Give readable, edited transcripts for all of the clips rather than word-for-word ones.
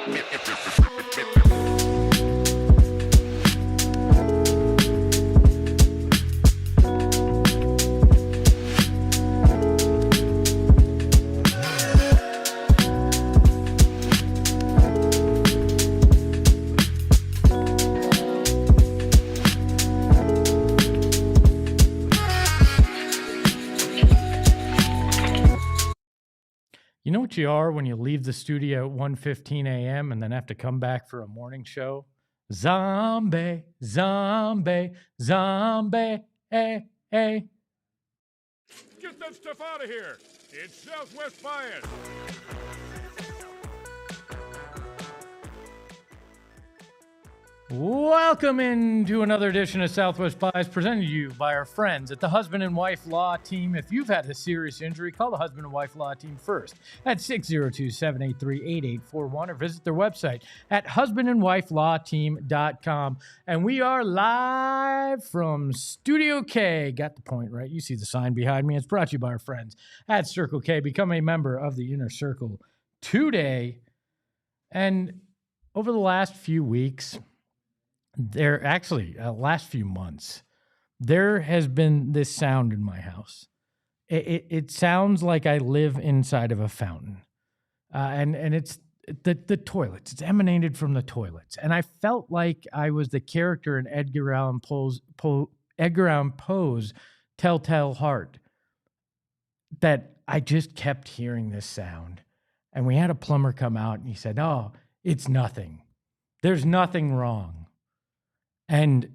You know what you are when you leave the studio at 1:15 a.m. and then have to come back for a morning show? Zombie, zombie, zombie, hey, hey. Get that stuff out of here. It's Southwest Bias. Welcome into another edition of Southwest Bias, presented to you by our friends at the Husband and Wife Law Team. If you've had a serious injury, call the Husband and Wife Law Team first at 602-783-8841 or visit their website at husbandandwifelawteam.com. And we are live from Studio K. Got the point, right? You see the sign behind me. It's brought to you by our friends at Circle K. Become a member of the Inner Circle today. And over the last few weeks, last few months, there has been this sound in my house. It sounds like I live inside of a fountain. And it's the toilets. It's emanated from the toilets. And I felt like I was the character in Edgar Allan Poe's Telltale Heart, that I just kept hearing this sound. And we had a plumber come out and he said, "Oh, it's nothing. There's nothing wrong." And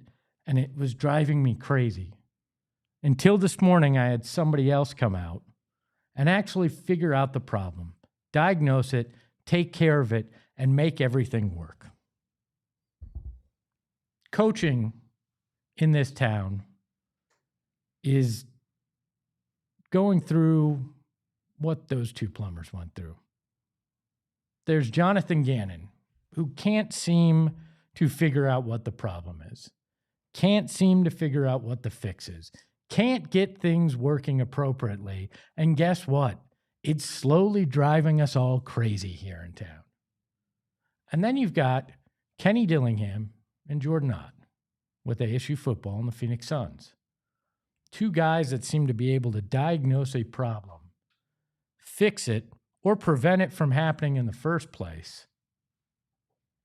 it was driving me crazy. Until this morning, I had somebody else come out and actually figure out the problem, diagnose it, take care of it, and make everything work. Coaching in this town is going through what those two plumbers went through. There's Jonathan Gannon, who can't seem to figure out what the problem is, can't seem to figure out what the fix is, can't get things working appropriately. And guess what? It's slowly driving us all crazy here in town. And then you've got Kenny Dillingham and Jordan Ott with ASU football and the Phoenix Suns. Two guys that seem to be able to diagnose a problem, fix it, or prevent it from happening in the first place,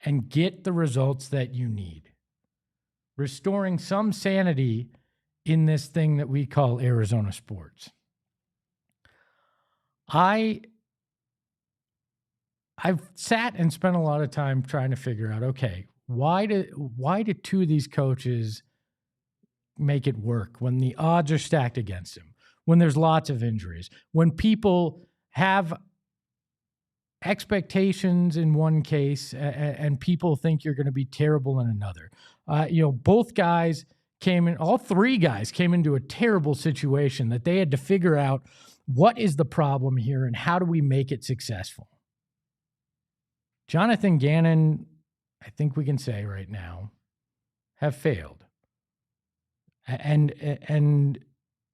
and get the results that you need. Restoring some sanity in this thing that we call Arizona sports. I've sat and spent a lot of time trying to figure out, okay, why do two of these coaches make it work when the odds are stacked against them, when there's lots of injuries, when people have expectations in one case and people think you're going to be terrible in another. Both guys all three guys came into a terrible situation that they had to figure out what is the problem here and how do we make it successful. Jonathan Gannon, I think we can say right now, have failed. And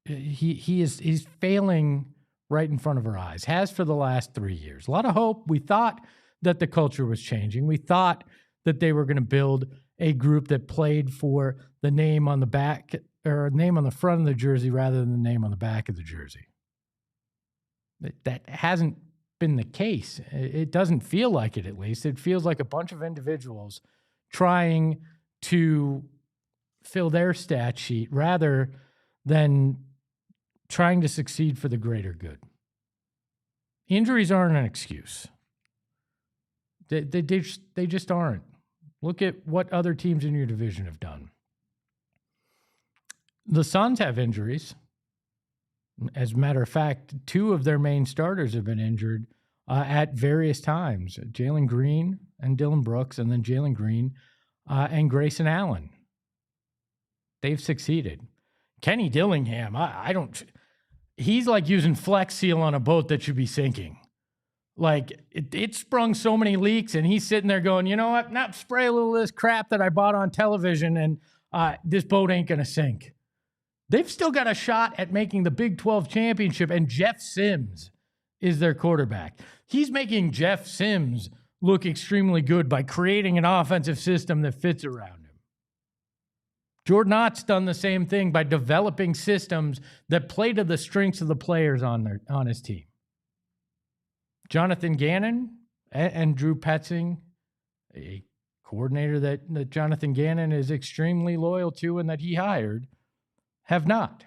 he's failing right in front of our eyes, has for the last 3 years. A lot of hope. We thought that the culture was changing. We thought that they were going to build a group that played for the name on the back or name on the front of the jersey rather than the name on the back of the jersey. That hasn't been the case. It doesn't feel like it, at least. It feels like a bunch of individuals trying to fill their stat sheet rather than trying to succeed for the greater good. Injuries aren't an excuse. They just aren't. Look at what other teams in your division have done. The Suns have injuries. As a matter of fact, two of their main starters have been injured at various times. Jalen Green and Dylan Brooks, and then Jalen Green and Grayson Allen. They've succeeded. Kenny Dillingham, he's like using Flex Seal on a boat that should be sinking. Like, it sprung so many leaks, and he's sitting there going, you know what, not spray a little of this crap that I bought on television, and this boat ain't going to sink. They've still got a shot at making the Big 12 championship, and Jeff Sims is their quarterback. He's making Jeff Sims look extremely good by creating an offensive system that fits around him. Jordan Ott's done the same thing by developing systems that play to the strengths of the players on his team. Jonathan Gannon and Drew Petzing, a coordinator that Jonathan Gannon is extremely loyal to and that he hired, have not.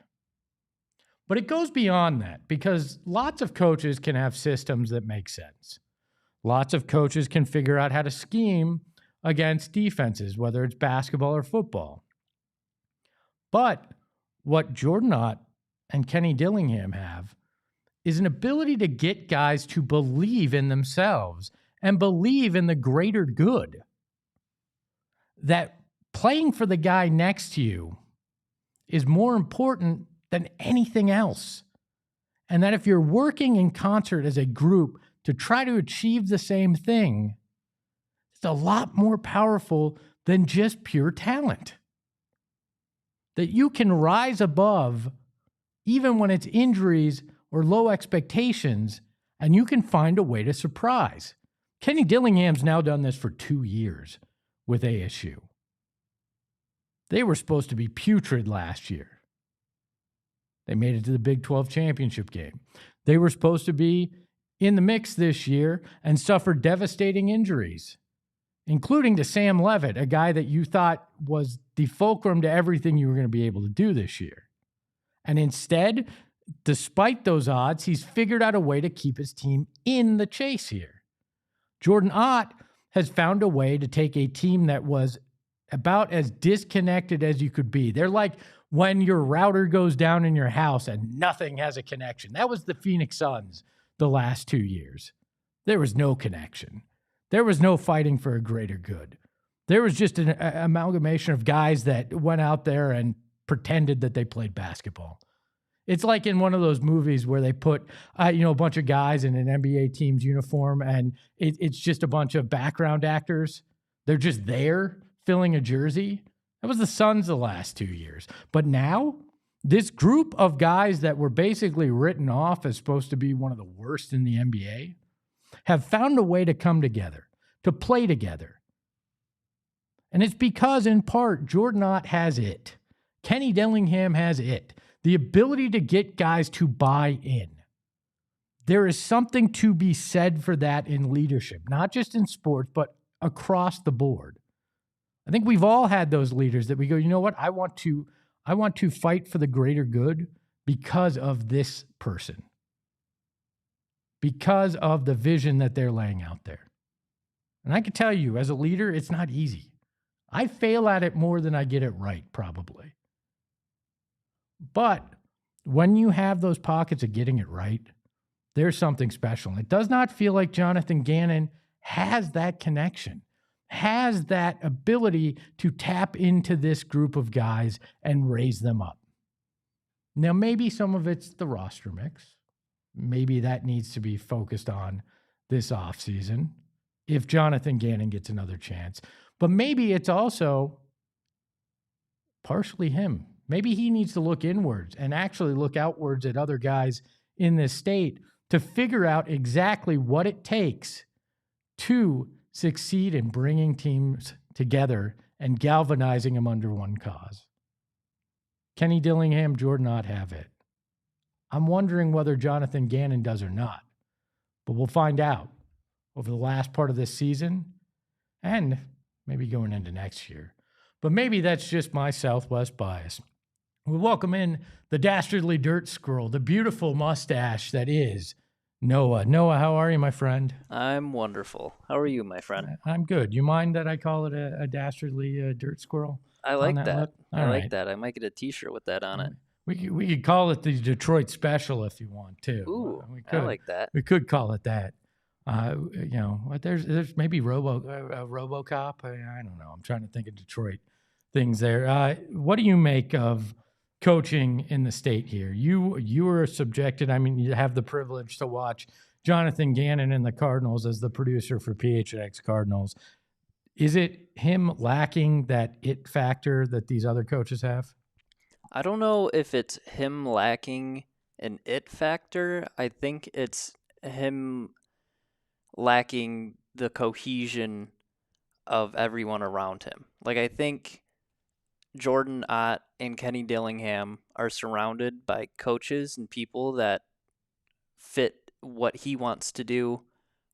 But it goes beyond that because lots of coaches can have systems that make sense. Lots of coaches can figure out how to scheme against defenses, whether it's basketball or football. But what Jordan Ott and Kenny Dillingham have is an ability to get guys to believe in themselves and believe in the greater good. That playing for the guy next to you is more important than anything else. And that if you're working in concert as a group to try to achieve the same thing, it's a lot more powerful than just pure talent. That you can rise above even when it's injuries or low expectations, and you can find a way to surprise. Kenny Dillingham's now done this for 2 years with ASU. They were supposed to be putrid last year. They made it to the Big 12 championship game. They were supposed to be in the mix this year and suffered devastating injuries, including to Sam Levitt, a guy that you thought was the fulcrum to everything you were going to be able to do this year. And instead, despite those odds, he's figured out a way to keep his team in the chase here. Jordan Ott has found a way to take a team that was about as disconnected as you could be. They're like when your router goes down in your house and nothing has a connection. That was the Phoenix Suns the last 2 years. There was no connection. There was no fighting for a greater good. There was just an amalgamation of guys that went out there and pretended that they played basketball. It's like in one of those movies where they put, a bunch of guys in an NBA team's uniform, and it's just a bunch of background actors. They're just there filling a jersey. That was the Suns the last 2 years. But now, this group of guys that were basically written off as supposed to be one of the worst in the NBA have found a way to come together, to play together. And it's because, in part, Jordan Ott has it. Kenny Dillingham has it. The ability to get guys to buy in. There is something to be said for that in leadership, not just in sports, but across the board. I think we've all had those leaders that we go, you know what? I want to fight for the greater good because of this person. Because of the vision that they're laying out there. And I can tell you, as a leader, it's not easy. I fail at it more than I get it right, probably. But when you have those pockets of getting it right, there's something special. And it does not feel like Jonathan Gannon has that connection, has that ability to tap into this group of guys and raise them up. Now, maybe some of it's the roster mix. Maybe that needs to be focused on this offseason if Jonathan Gannon gets another chance. But maybe it's also partially him. Maybe he needs to look inwards and actually look outwards at other guys in this state to figure out exactly what it takes to succeed in bringing teams together and galvanizing them under one cause. Kenny Dillingham, Jordan Ott have it. I'm wondering whether Jonathan Gannon does or not, but we'll find out over the last part of this season and maybe going into next year. But maybe that's just my Southwest bias. We welcome in the dastardly dirt squirrel, the beautiful mustache that is Noah. Noah, how are you, my friend? I'm wonderful. How are you, my friend? I'm good. You mind that I call it a dastardly dirt squirrel? I like that. I right. like that. I might get a T-shirt with that on it. We could call it the Detroit Special if you want to. Ooh, we could. I like that. We could call it that. There's maybe RoboCop. I don't know. I'm trying to think of Detroit things there. What do you make of coaching in the state here? You were subjected. I mean, you have the privilege to watch Jonathan Gannon and the Cardinals as the producer for PHNX Cardinals. Is it him lacking that it factor that these other coaches have? I don't know if it's him lacking an it factor. I think it's him lacking the cohesion of everyone around him. Like, I think Jordan Ott and Kenny Dillingham are surrounded by coaches and people that fit what he wants to do,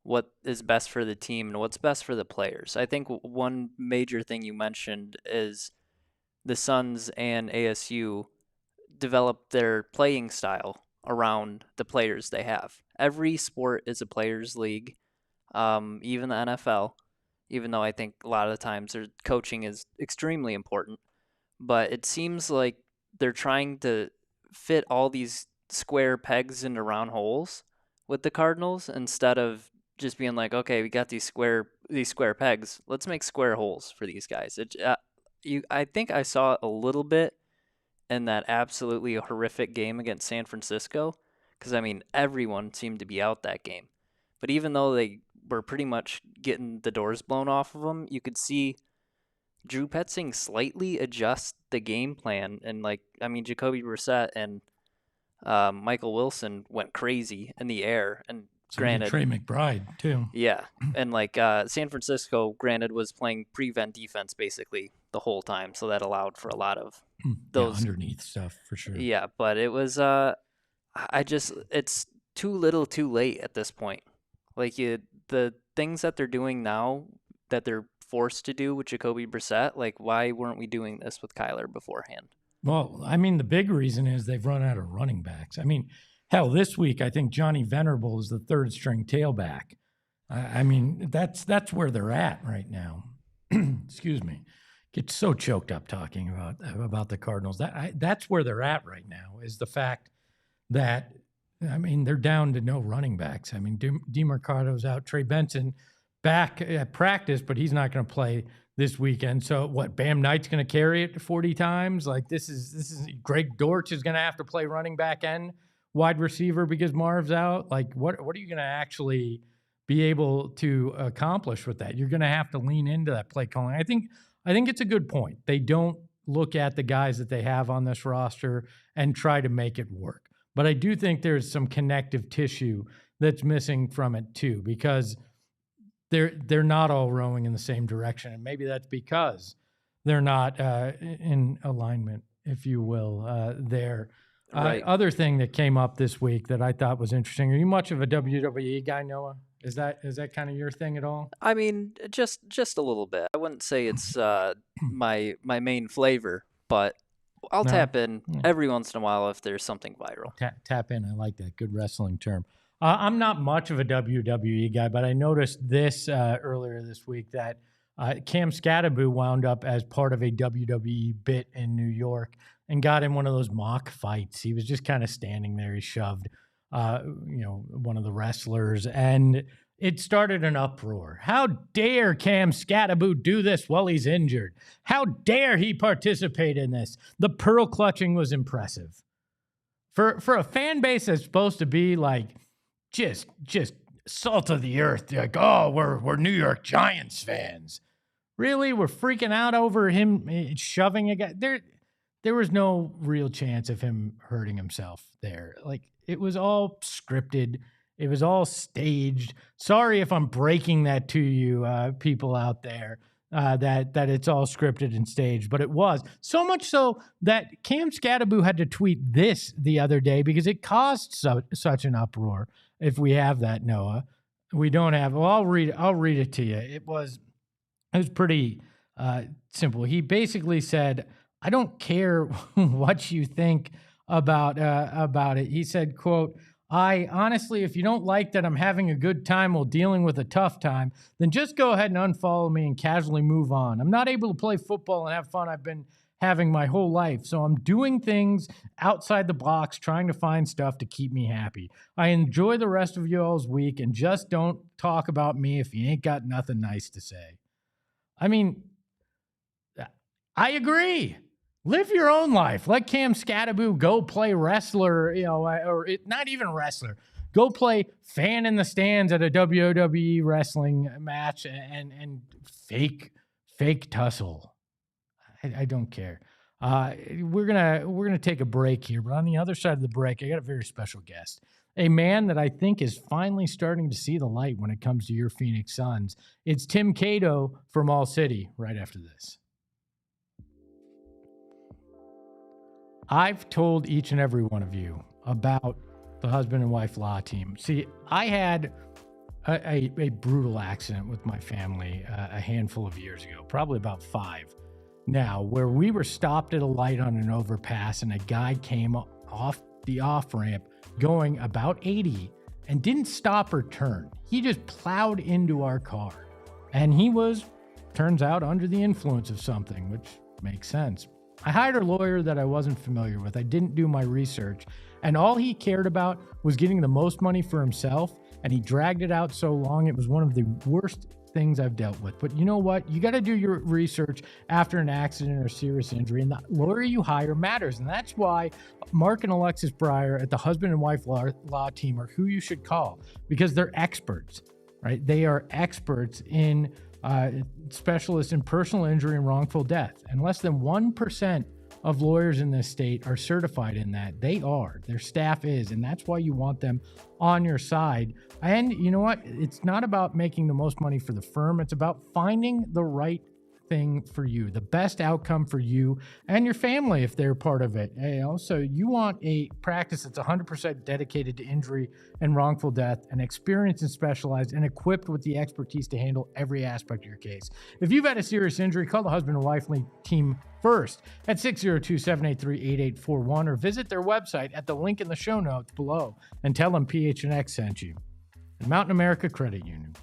what is best for the team, and what's best for the players. I think one major thing you mentioned is the Suns and ASU developed their playing style around the players they have. Every sport is a players' league, even the NFL, even though I think a lot of the times their coaching is extremely important. But it seems like they're trying to fit all these square pegs into round holes with the Cardinals instead of just being like, okay, we got these square pegs. Let's make square holes for these guys. I think I saw a little bit in that absolutely horrific game against San Francisco, because I mean everyone seemed to be out that game. But even though they were pretty much getting the doors blown off of them, you could see Drew Petzing slightly adjust the game plan, and Jacoby Brissett and Michael Wilson went crazy in the air, and granted, Trey McBride too. Yeah, and San Francisco, granted, was playing prevent defense basically the whole time, so that allowed for a lot of those underneath stuff for sure. Yeah, but it was it's too little, too late at this point. The things that they're doing now that they're forced to do with Jacoby Brissett, why weren't we doing this with Kyler beforehand? Well, I mean, the big reason is they've run out of running backs. I mean, hell, this week I think Johnny Venerable is the third string tailback. I mean, that's where they're at right now. Excuse me. Get so choked up talking about the Cardinals. That's where they're at right now, is the fact that, I mean, they're down to no running backs. I mean, DeMarcado's out. Trey Benson back at practice, but he's not going to play this weekend. So what, Bam Knight's going to carry it 40 times? This is Greg Dortch is going to have to play running back and wide receiver because Marv's out. What are you going to actually be able to accomplish with that? You're going to have to lean into that play calling. I think it's a good point. They don't look at the guys that they have on this roster and try to make it work. But I do think there's some connective tissue that's missing from it too, because they're not all rowing in the same direction. And maybe that's because they're not in alignment, if you will, there. Right. Other thing that came up this week that I thought was interesting. Are you much of a WWE guy, Noah? Is that kind of your thing at all? I mean, just a little bit. I wouldn't say it's my main flavor, but I'll tap in every once in a while if there's something viral. Tap in. I like that. Good wrestling term. I'm not much of a WWE guy, but I noticed this earlier this week that Cam Skattebo wound up as part of a WWE bit in New York and got in one of those mock fights. He was just kind of standing there. He shoved, one of the wrestlers, and it started an uproar. How dare Cam Skattebo do this while he's injured? How dare he participate in this? The pearl clutching was impressive. For a fan base that's supposed to be just salt of the earth, we're New York Giants fans. Really? We're freaking out over him shoving a guy. There was no real chance of him hurting himself there. It was all scripted. It was all staged. Sorry if I'm breaking that to you, people out there, that it's all scripted and staged, but it was. So much so that Cam Skattebo had to tweet this the other day because it caused such an uproar. If we have that, Noah, we don't have. Well, I'll read it to you. It was pretty simple. He basically said, "I don't care what you think about it." He said, quote, "I honestly, if you don't like that I'm having a good time while dealing with a tough time, then just go ahead and unfollow me and casually move on. I'm not able to play football and have fun. I've been having my whole life. So I'm doing things outside the box, trying to find stuff to keep me happy. I enjoy the rest of y'all's week, and just don't talk about me if you ain't got nothing nice to say." I mean, I agree. Live your own life. Let Cam Skattebo go play wrestler, not even wrestler. Go play fan in the stands at a WWE wrestling match and fake tussle. I don't care. We're gonna take a break here, but on the other side of the break, I got a very special guest a man that I think is finally starting to see the light when it comes to your Phoenix Suns. It's Tim Cato from ALLCITY right after this. I've told each and every one of you about the husband and wife law team. See, I had a brutal accident with my family a handful of years ago, probably about 5 now, where we were stopped at a light on an overpass and a guy came off the off-ramp going about 80 and didn't stop or turn. He just plowed into our car. And he was, turns out, under the influence of something, which makes sense. I hired a lawyer that I wasn't familiar with. I didn't do my research. And all he cared about was getting the most money for himself. And he dragged it out so long, it was one of the worst things I've dealt with. But you know what? You got to do your research after an accident or serious injury. And the lawyer you hire matters. And that's why Mark and Alexis Breyer at the husband and wife law team are who you should call, because they're experts, right? They are experts in specialists in personal injury and wrongful death. And less than 1% of lawyers in this state are certified in that. They are. Their staff is. And that's why you want them on your side. And you know what? It's not about making the most money for the firm. It's about finding the right thing for you, the best outcome for you and your family if they're part of it. And also, you want a practice that's 100% dedicated to injury and wrongful death and experienced and specialized and equipped with the expertise to handle every aspect of your case. If you've had a serious injury, call the husband and wife team first at 602-783-8841 or visit their website at the link in the show notes below and tell them PHNX sent you. And Mountain America Credit Union.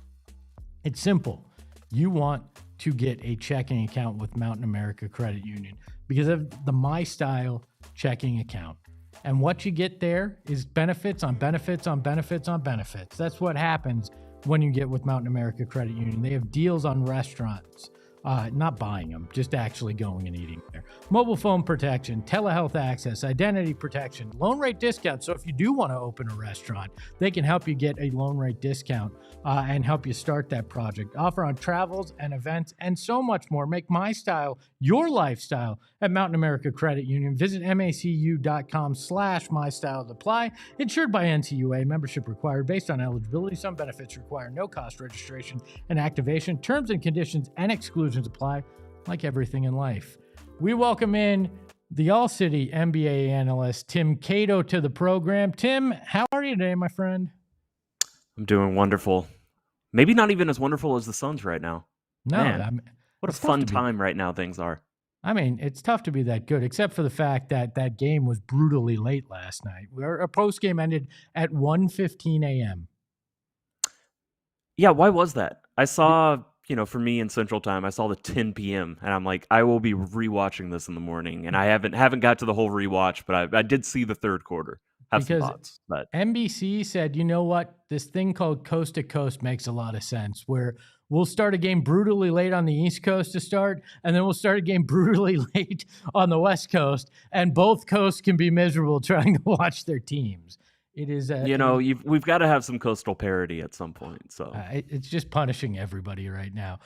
It's simple. You want to get a checking account with Mountain America Credit Union because of the My Style checking account. And what you get there is benefits on benefits on benefits on benefits. That's what happens when you get with Mountain America Credit Union. They have deals on restaurants, not buying them, just actually going and eating there. Mobile phone protection, telehealth access, identity protection, loan rate discount. So if you do want to open a restaurant, they can help you get a loan rate discount and help you start that project. Offer on travels and events and so much more. Make My Style your lifestyle at Mountain America Credit Union. Visit macu.com/mystyle to apply. Insured by NCUA. Membership required based on eligibility. Some benefits require no cost registration and activation. Terms and conditions and exclusions apply, like everything in life. We welcome in the ALLCITY NBA analyst, Tim Cato, to the program. Tim, how are you today, my friend? I'm doing wonderful. Maybe not even as wonderful as the Suns right now. No, Man, what a fun time right now things are. I mean, it's tough to be that good, except for the fact that that game was brutally late last night. Our post-game ended at 1:15 a.m. Yeah, why was that? I saw, for me in Central Time, I saw the 10 p.m. and I'm like, I will be rewatching this in the morning. And I haven't got to the whole rewatch, but I did see the third quarter. Have some thoughts. But NBC said, you know what? This thing called Coast to Coast makes a lot of sense, where we'll start a game brutally late on the East Coast to start, and then we'll start a game brutally late on the West Coast, and both coasts can be miserable trying to watch their teams. It is, we've got to have some coastal parity at some point. So it's just punishing everybody right now.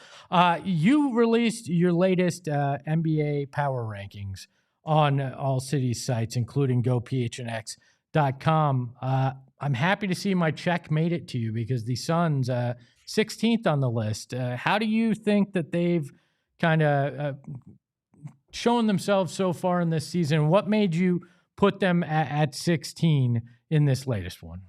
You released your latest NBA power rankings on ALLCITY's sites, including GoPHNX.com. I'm happy to see my check made it to you because the Suns, 16th on the list. How do you think that they've kind of shown themselves so far in this season? What made you put them at 16 in this latest one?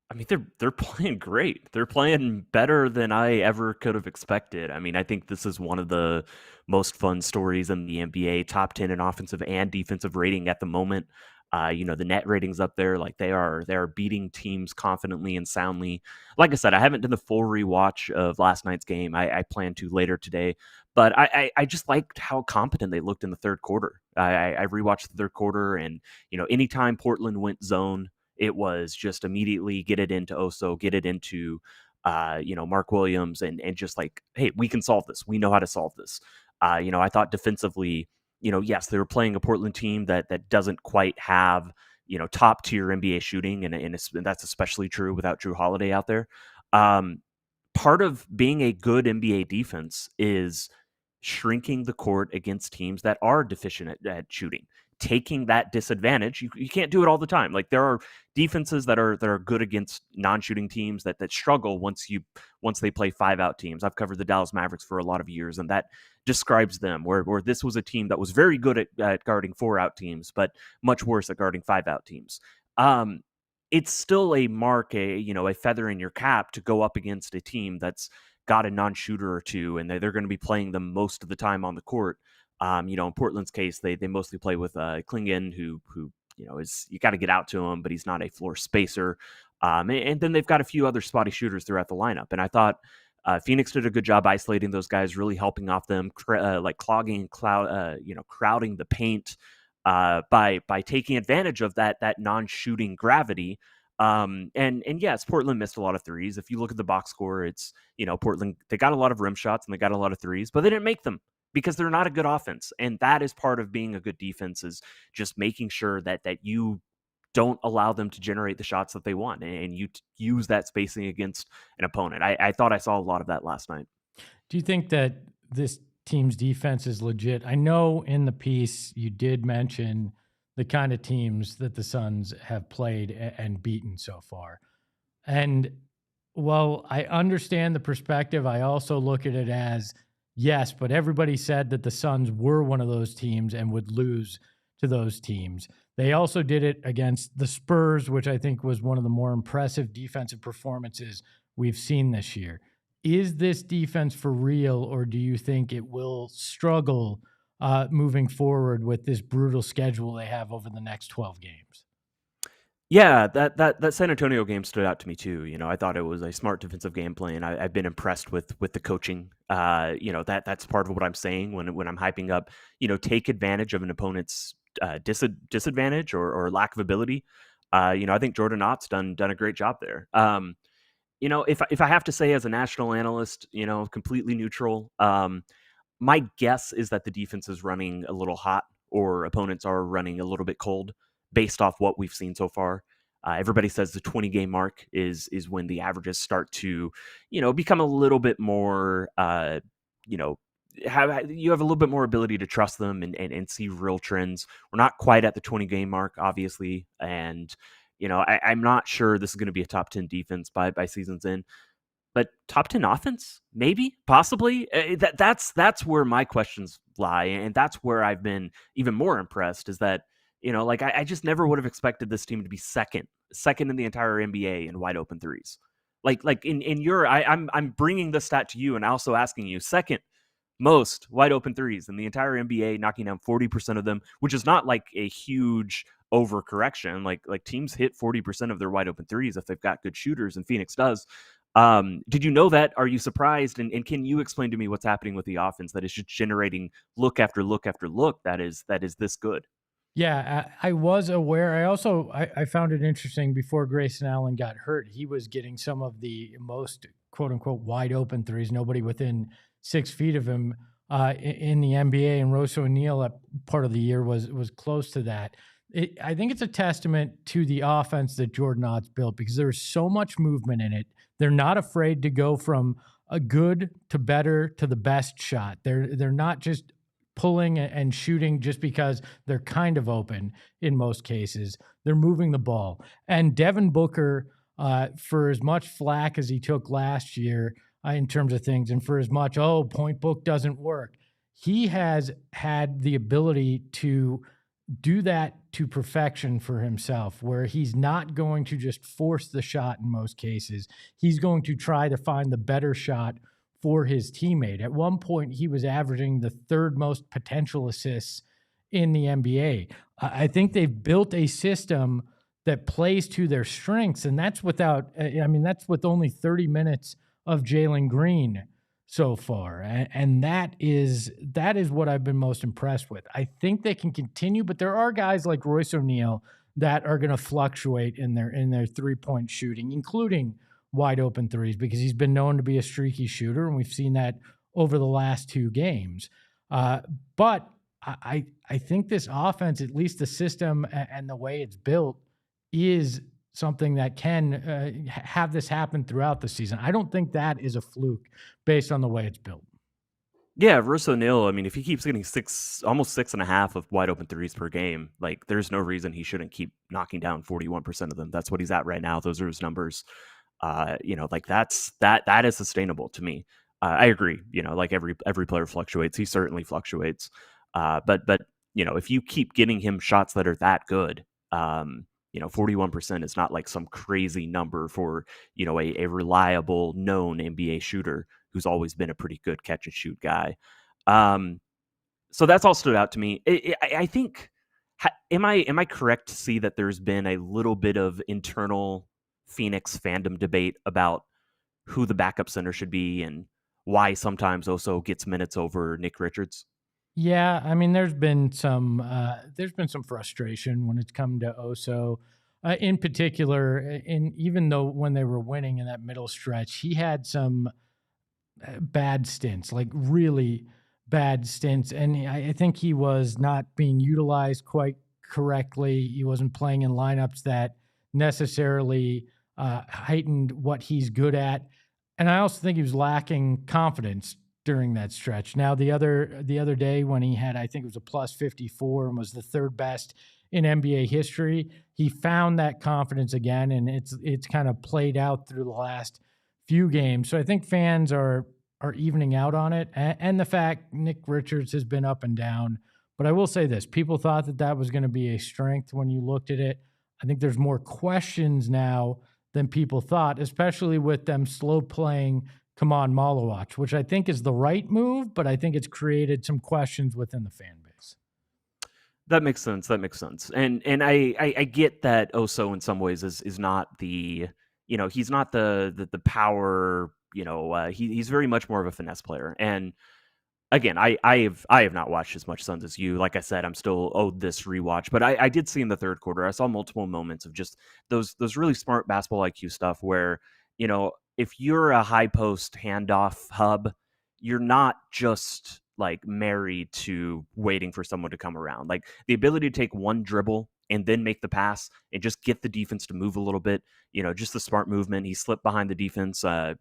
I mean, they're playing great. They're playing better than I ever could have expected. I mean, I think this is one of the most fun stories in the NBA. Top 10 in offensive and defensive rating at the moment. The net ratings up there, like they are beating teams confidently and soundly. Like I said, I haven't done the full rewatch of last night's game. I plan to later today, but I just liked how competent they looked in the third quarter. I rewatched the third quarter, and anytime Portland went zone, it was just immediately get it into Oso, get it into Mark Williams, and just like, hey, we can solve this. We know how to solve this. I thought defensively, yes, they were playing a Portland team that doesn't quite have, top tier NBA shooting. And that's especially true without Drew Holiday out there. Part of being a good NBA defense is shrinking the court against teams that are deficient at shooting. taking that disadvantage. You can't do it all the time. Like, there are defenses that are good against non-shooting teams that struggle once they play 5-out teams. I've covered the Dallas Mavericks for a lot of years, and that describes them, where this was a team that was very good at guarding 4-out teams, but much worse at guarding 5-out teams. It's still a mark, a feather in your cap to go up against a team that's got a non-shooter or two, and they're going to be playing them most of the time on the court. In Portland's case, they mostly play with Klingon, who is, you got to get out to him, but he's not a floor spacer. And then they've got a few other spotty shooters throughout the lineup. And I thought Phoenix did a good job isolating those guys, really helping off them, crowding the paint by taking advantage of that non-shooting gravity. And yes, Portland missed a lot of threes. If you look at the box score, it's, Portland, they got a lot of rim shots and they got a lot of threes, but they didn't make them because they're not a good offense. And that is part of being a good defense, is just making sure that you don't allow them to generate the shots that they want, and you use that spacing against an opponent. I thought I saw a lot of that last night. Do you think that this team's defense is legit? I know in the piece you did mention the kind of teams that the Suns have played and beaten so far. And while I understand the perspective, I also look at it as, yes, but everybody said that the Suns were one of those teams and would lose to those teams. They also did it against the Spurs, which I think was one of the more impressive defensive performances we've seen this year. Is this defense for real, or do you think it will struggle moving forward with this brutal schedule they have over the next 12 games? Yeah, that San Antonio game stood out to me too. I thought it was a smart defensive game plan. I've been impressed with the coaching. That's part of what I'm saying when I'm hyping up. Take advantage of an opponent's disadvantage or lack of ability. I think Jordan Ott's done a great job there. If I have to say, as a national analyst, completely neutral, my guess is that the defense is running a little hot, or opponents are running a little bit cold, based off what we've seen so far. Everybody says the 20-game mark is when the averages start to, become a little bit more, you have a little bit more ability to trust them and see real trends. We're not quite at the 20-game mark, obviously, and I'm not sure this is going to be a top 10 defense by season's end. But top 10 offense, maybe, possibly. That's where my questions lie, and that's where I've been even more impressed. Is that I just never would have expected this team to be second in the entire NBA in wide open threes. I'm bringing this stat to you and also asking you, second most wide open threes in the entire NBA, knocking down 40% of them, which is not like a huge overcorrection. Like teams hit 40% of their wide open threes if they've got good shooters, and Phoenix does. Did you know that? Are you surprised? And can you explain to me what's happening with the offense that is just generating look after look after look that is this good? Yeah, I was aware. I found it interesting, before Grayson Allen got hurt, he was getting some of the most quote unquote wide open threes, nobody within 6 feet of him in the NBA. And Royce O'Neal at part of the year was close to that. I think it's a testament to the offense that Jordan Ott's built, because there's so much movement in it. They're not afraid to go from a good to better to the best shot. They're not just pulling and shooting just because they're kind of open in most cases. They're moving the ball. And Devin Booker, for as much flack as he took last year in terms of things, and for as much, point book doesn't work, he has had the ability to do that to perfection for himself, where he's not going to just force the shot in most cases. He's going to try to find the better shot for his teammate. At one point, he was averaging the third most potential assists in the NBA. I think they've built a system that plays to their strengths, and that's that's with only 30 minutes of Jalen Green so far. And that is what I've been most impressed with. I think they can continue, but there are guys like Royce O'Neal that are going to fluctuate in their 3-point shooting, including wide open threes, because he's been known to be a streaky shooter, and we've seen that over the last 2 games. But I think this offense, at least the system and the way it's built, is something that can have this happen throughout the season. I don't think that is a fluke based on the way it's built. Yeah, Royce O'Neal, I mean, if he keeps getting almost 6.5 of wide open threes per game, like there's no reason he shouldn't keep knocking down 41% of them. That's what he's at right now. Those are his numbers. Like that is sustainable to me. I agree. Like every player fluctuates. He certainly fluctuates. But if you keep getting him shots that are that good, 41% is not like some crazy number for a reliable known NBA shooter who's always been a pretty good catch and shoot guy. So that's all stood out to me. I think. Am I correct to see that there's been a little bit of internal Phoenix fandom debate about who the backup center should be and why sometimes Oso gets minutes over Nick Richards? Yeah, I mean, there's been some frustration when it's come to Oso, in particular. And even though when they were winning in that middle stretch, he had some bad stints, like really bad stints, and I think he was not being utilized quite correctly. He wasn't playing in lineups that necessarily heightened what he's good at, and I also think he was lacking confidence during that stretch. Now the other day when he had, I think it was a plus 54 and was the third best in NBA history, he found that confidence again, and it's kind of played out through the last few games. So I think fans are evening out on it, and the fact Nick Richards has been up and down. But I will say this: people thought that was going to be a strength when you looked at it. I think there's more questions now than people thought, especially with them slow playing Kaman Malawach, which I think is the right move, but I think it's created some questions within the fan base. That makes sense. And I get that Oso in some ways is not the he's not the power. He's very much more of a finesse player. And again, I have not watched as much Suns as you. Like I said, I'm still owed this rewatch, but I did see in the third quarter, I saw multiple moments of just those really smart basketball IQ stuff where, if you're a high post handoff hub, you're not just like married to waiting for someone to come around. Like the ability to take one dribble and then make the pass and just get the defense to move a little bit, just the smart movement. He slipped behind the defense. I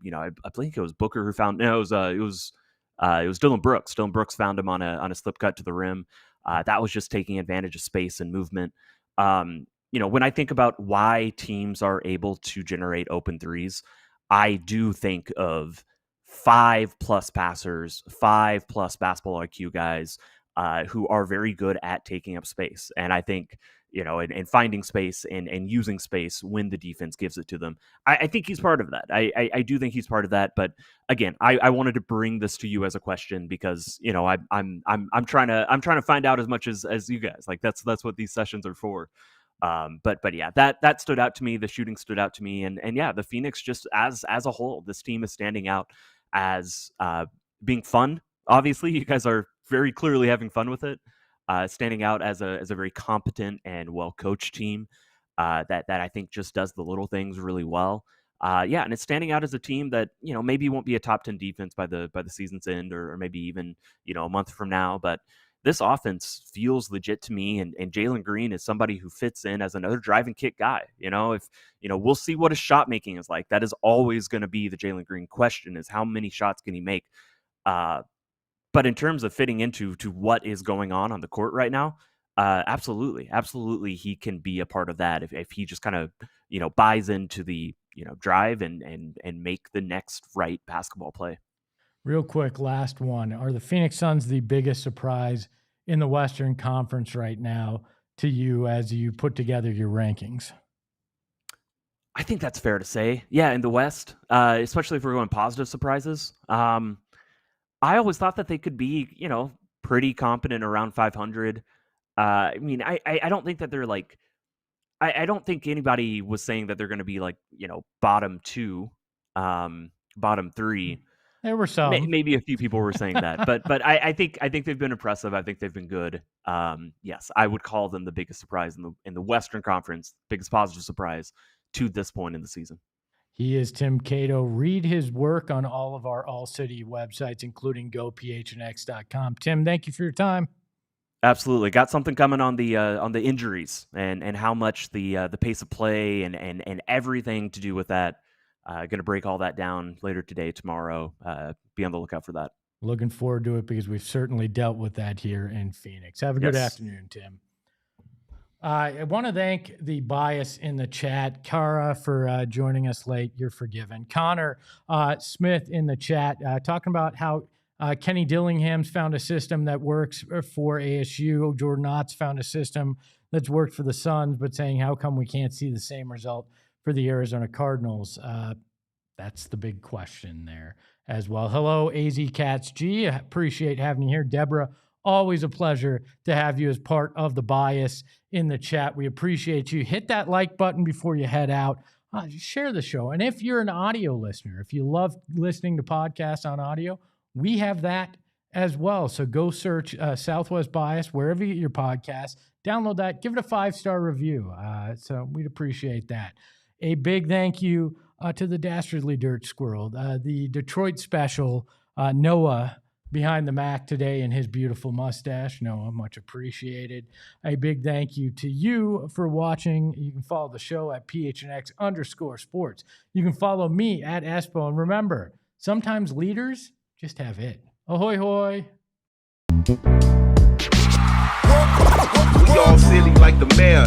think it was Booker who found, no, it was Dylan Brooks. Dylan Brooks found him on a slip cut to the rim. That was just taking advantage of space and movement. When I think about why teams are able to generate open threes, I do think of 5+ passers, 5+ basketball IQ guys who are very good at taking up space. And I think, and finding space and using space when the defense gives it to them. I think he's part of that. I do think he's part of that. But again, I wanted to bring this to you as a question because, I'm trying to find out as much as you guys. Like that's what these sessions are for. But yeah, that stood out to me. The shooting stood out to me, and yeah, the Phoenix just as a whole, this team is standing out as being fun. Obviously, you guys are very clearly having fun with it. Standing out as a very competent and well coached team that I think just does the little things really well. And it's standing out as a team that maybe won't be a top 10 defense by the season's end, or maybe even a month from now, but this offense feels legit to me, and Jalen Green is somebody who fits in as another drive and kick guy. If we'll see what his shot making is like. That is always going to be the Jalen Green question: is how many shots can he make? But in terms of fitting into what is going on the court right now, absolutely, he can be a part of that if he just kind of buys into the drive and make the next right basketball play. Real quick, last one. Are the Phoenix Suns the biggest surprise in the Western Conference right now to you as you put together your rankings? I think that's fair to say. Yeah, in the West, especially if we're going positive surprises. I always thought that they could be, pretty competent around 500. I mean, I don't think that they're like, I don't think anybody was saying that they're going to be like, bottom 2, bottom 3. There were some. Maybe a few people were saying that, but I think they've been impressive. I think they've been good. Yes, I would call them the biggest surprise in the Western Conference, biggest positive surprise to this point in the season. He is Tim Cato. Read his work on all of our ALLCITY websites, including gophnx.com. Tim, thank you for your time. Absolutely. Got something coming on the injuries and how much the pace of play and everything to do with that. Going to break all that down later today, tomorrow. Be on the lookout for that. Looking forward to it because we've certainly dealt with that here in Phoenix. Have a good afternoon, Tim. I want to thank the bias in the chat. Kara for joining us late. You're forgiven. Connor Smith in the chat talking about how Kenny Dillingham's found a system that works for ASU. Jordan Ott's found a system that's worked for the Suns, but saying how come we can't see the same result for the Arizona Cardinals? That's the big question there as well. Hello, AZ Cats G. I appreciate having you here. Deborah, always a pleasure to have you as part of the bias in the chat. We appreciate you. Hit that like button before you head out. Share the show. And if you're an audio listener, if you love listening to podcasts on audio, we have that as well. So go search Southwest Bias wherever you get your podcasts. Download that. Give it a 5-star review. So we'd appreciate that. A big thank you to the Dastardly Dirt Squirrel, the Detroit special, Noah, behind the Mac today and his beautiful mustache. Noah, much appreciated. A big thank you to you for watching. You can follow the show at PHNX_sports. You can follow me at Espo. And remember, sometimes leaders just have it. Ahoy, hoy. We all silly like the mayor.